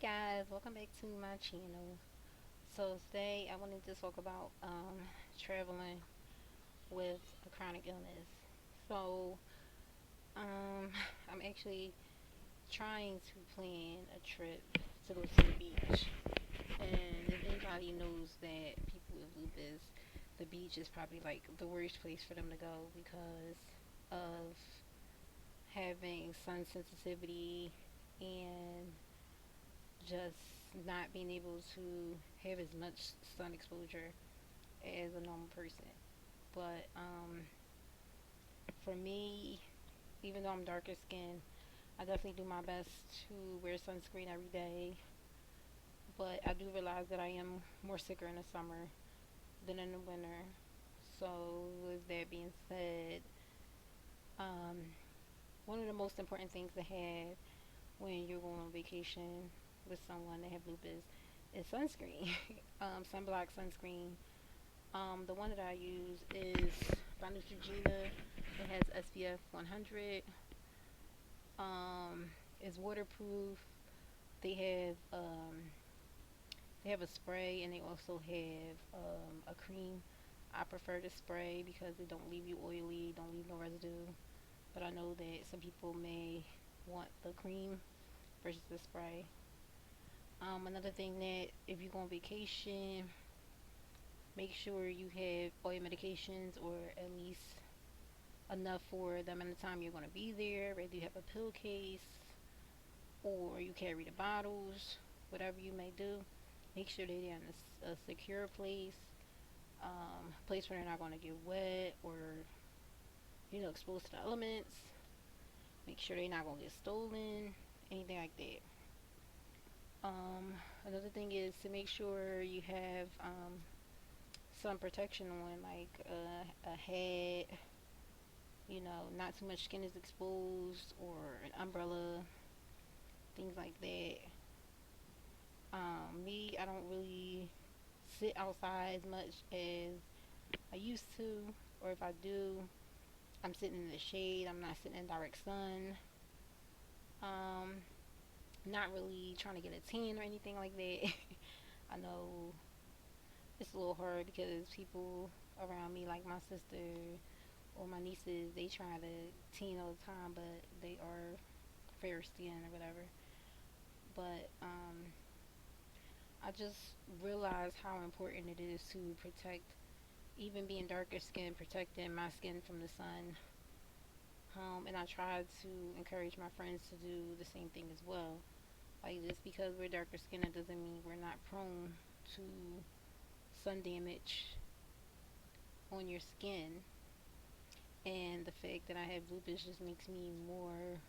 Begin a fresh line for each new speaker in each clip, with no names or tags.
guys, welcome back to my channel. So today I wanted to talk about traveling with a chronic illness. So um I'm actually trying to plan a trip to go to the beach. And if anybody knows that people with lupus, the beach is probably like the worst place for them to go because of having sun sensitivity and just not being able to have as much sun exposure as a normal person. But for me, even though I'm darker skinned, I definitely do my best to wear sunscreen every day. But I do realize that I am more sicker in the summer than in the winter. So, with that being said, um, one of the most important things to have when you're going on vacation with someone that have lupus is sunscreen, sunblock sunscreen. The one that I use is by Neutrogena. It has SPF 100. It's waterproof. They have a spray and they also have a cream. I prefer the spray because it don't leave you oily, don't leave no residue. But I know that some people may want the cream versus the spray. Another thing that if you go on vacation, make sure you have all your medications or at least enough for the amount of time you're going to be there. Whether you have a pill case or you carry the bottles, whatever you may do, make sure they're in a secure place, place where they're not going to get wet or exposed to the elements. Make sure they're not going to get stolen, anything like that. Another thing is to make sure you have sun protection on, like a hat, not too much skin is exposed, or an umbrella, things like that. Me, I don't really sit outside as much as I used to, or if I do, I'm sitting in the shade. I'm not sitting in direct sun. Um, Not really trying to get a tan or anything like that. I know it's a little hard because people around me, like my sister or my nieces, they try to tan all the time, but they are fair skinned or whatever. But I just realized how important it is to protect, even being darker skin, protecting my skin from the sun. And I try to encourage my friends to do the same thing as well. Like, just because we're darker skinned, it doesn't mean we're not prone to sun damage on your skin. And the fact that I have lupus just makes me more,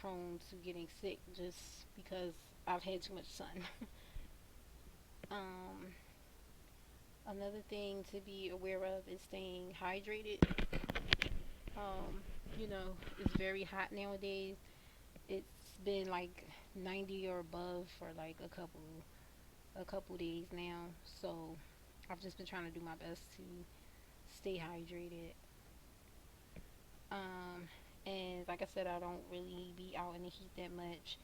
prone to getting sick just because I've had too much sun. um, Another thing to be aware of is staying hydrated. Um, it's very hot nowadays. It's been like 90 or above for like a couple days now. So I've just been trying to do my best to stay hydrated. Um, and like I said, I don't really be out in the heat that much.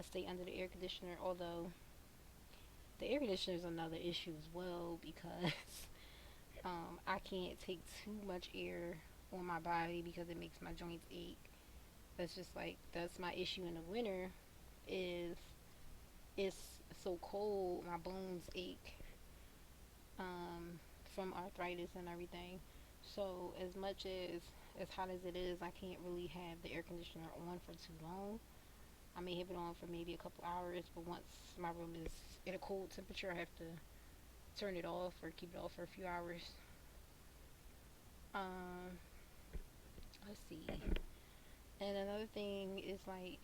I stay under the air conditioner, although the air conditioner is another issue as well because I can't take too much air on my body because it makes my joints ache. That's my issue in the winter is it's so cold, my bones ache from arthritis and everything. So as hot as it is, I can't really have the air conditioner on for too long. I may have it on for maybe a couple hours, but once my room is at a cold temperature, I have to turn it off or keep it off for a few hours. Um, let's see. And another thing is like,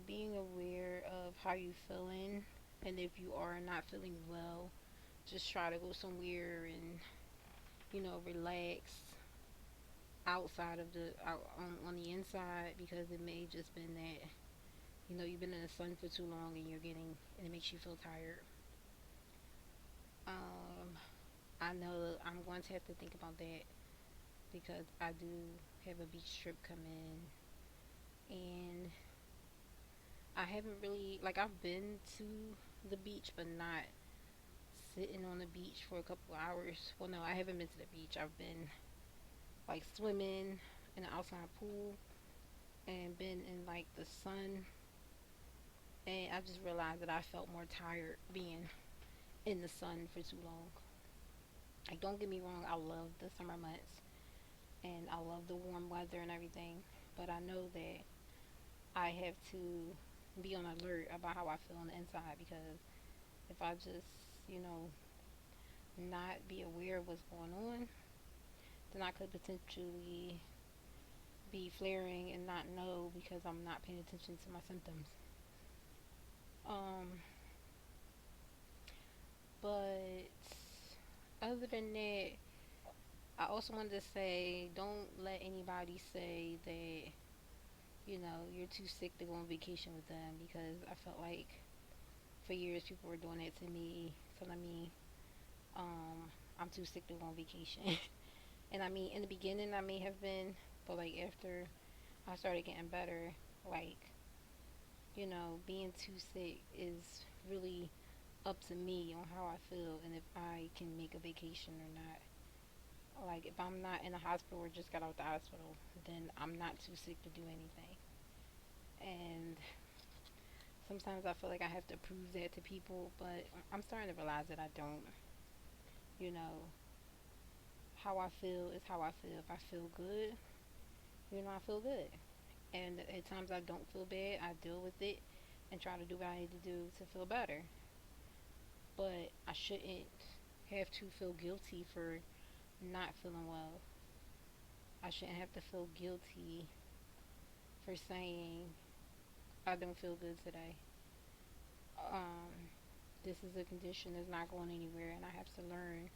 being aware of how you feeling, and if you are not feeling well, just try to go somewhere and relax outside of on the inside because it may just been that you've been in the sun for too long and it makes you feel tired. Um, I know I'm going to have to think about that because I do have a beach trip coming, and haven't really, like, I've been to the beach, but not sitting on the beach for a couple hours. Well, no, I haven't been to the beach. I've been like swimming in an outside pool and been in like the sun. And I just realized that I felt more tired being in the sun for too long. Like, don't get me wrong, I love the summer months and I love the warm weather and everything, but I know that I have to be on alert about how I feel on the inside, because if I just, you know, not be aware of what's going on, then I could potentially be flaring and not know because I'm not paying attention to my symptoms. Um, but other than that, I also wanted to say, don't let anybody say that, you're too sick to go on vacation with them, because I felt like for years people were doing that to me, telling me I'm too sick to go on vacation. And I mean, in the beginning, I may have been, but like after I started getting better, like, being too sick is really up to me on how I feel and if I can make a vacation or not. Like, if I'm not in a hospital or just got out the hospital, then I'm not too sick to do anything. And sometimes I feel like I have to prove that to people, but I'm starting to realize that I don't. You know, how I feel is how I feel. If I feel good, I feel good. And at times I don't feel bad, I deal with it and try to do what I need to do to feel better. But I shouldn't have to feel guilty for not feeling well. I shouldn't have to feel guilty for saying I don't feel good today. Um, this is a condition that's not going anywhere, and I have to learn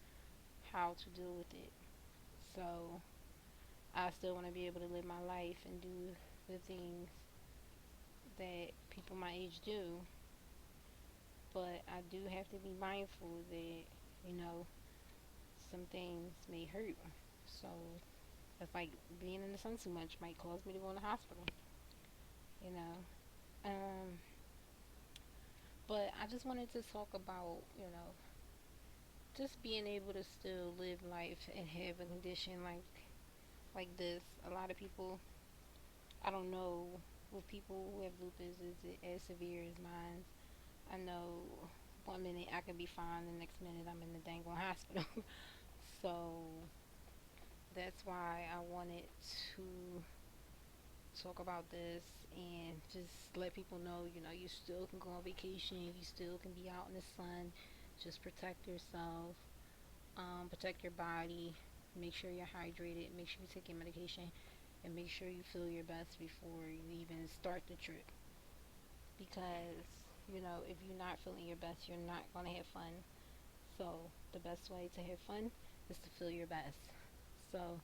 how to deal with it. So I still want to be able to live my life and do the things that people my age do, but I do have to be mindful that, you know, some things may hurt. So it's like being in the sun too much might cause me to go in the hospital, you know. Um, but I just wanted to talk about, just being able to still live life and have a condition like this. A lot of people, I don't know, with people who have lupus, is it as severe as mine? I know one minute I can be fine, the next minute I'm in the dang hospital. So that's why I wanted to talk about this and just let people know, you still can go on vacation, you still can be out in the sun. Just protect yourself, protect your body, make sure you're hydrated, make sure you take your medication, and make sure you feel your best before you even start the trip. Because, if you're not feeling your best, you're not going to have fun. So, the best way to have fun is to feel your best. So,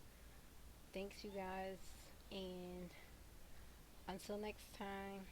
thanks, you guys, and until next time.